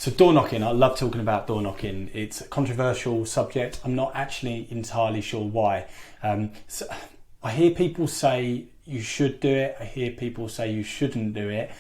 So door knocking, I love talking about door knocking. It's a controversial subject. I'm not actually entirely sure why. So I hear people say you should do it. I hear people say you shouldn't do it.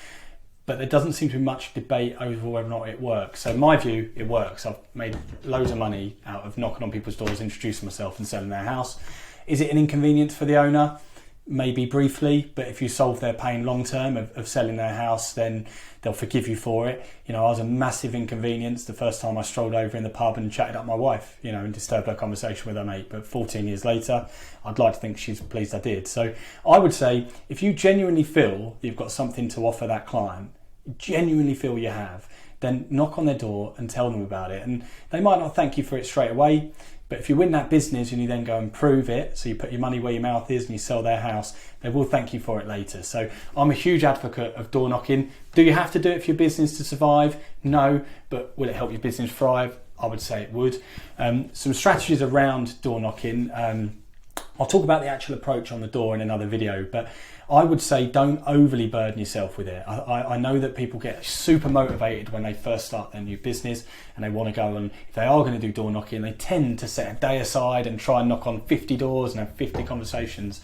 But there doesn't seem to be much debate over whether or not it works. So in my view, it works. I've made loads of money out of knocking on people's doors, introducing myself and selling their house. Is it an inconvenience for the owner? Maybe briefly, but if you solve their pain long term of selling their house, then they'll forgive you for it. You know, I was a massive inconvenience the first time I strolled over in the pub and chatted up my wife, you know, and disturbed her conversation with her mate. But 14 years later, I'd like to think she's pleased I did. So I would say if you genuinely feel you've got something to offer that client, genuinely feel you have, then knock on their door and tell them about it. And they might not thank you for it straight away, but if you win that business and you then go and prove it, so you put your money where your mouth is and you sell their house, they will thank you for it later. So I'm a huge advocate of door knocking. Do you have to do it for your business to survive? No, but will it help your business thrive? I would say it would. Some strategies around door knocking. I'll talk about the actual approach on the door in another video, but I would say don't overly burden yourself with it. I know that people get super motivated when they first start their new business and they want to go, and if they are going to do door knocking, they tend to set a day aside and try and knock on 50 doors and have 50 conversations.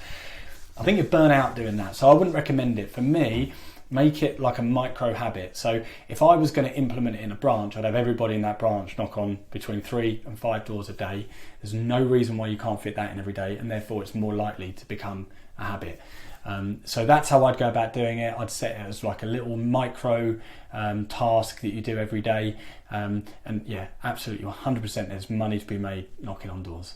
I think you burn out doing that, so I wouldn't recommend it. For me, make it like a micro habit. So if I was going to implement it in a branch, I'd have everybody in that branch knock on between 3 and 5 doors a day. There's no reason why you can't fit that in every day, and therefore it's more likely to become a habit. So that's how I'd go about doing it. I'd set it as like a little micro task that you do every day. And yeah, absolutely 100% there's money to be made knocking on doors.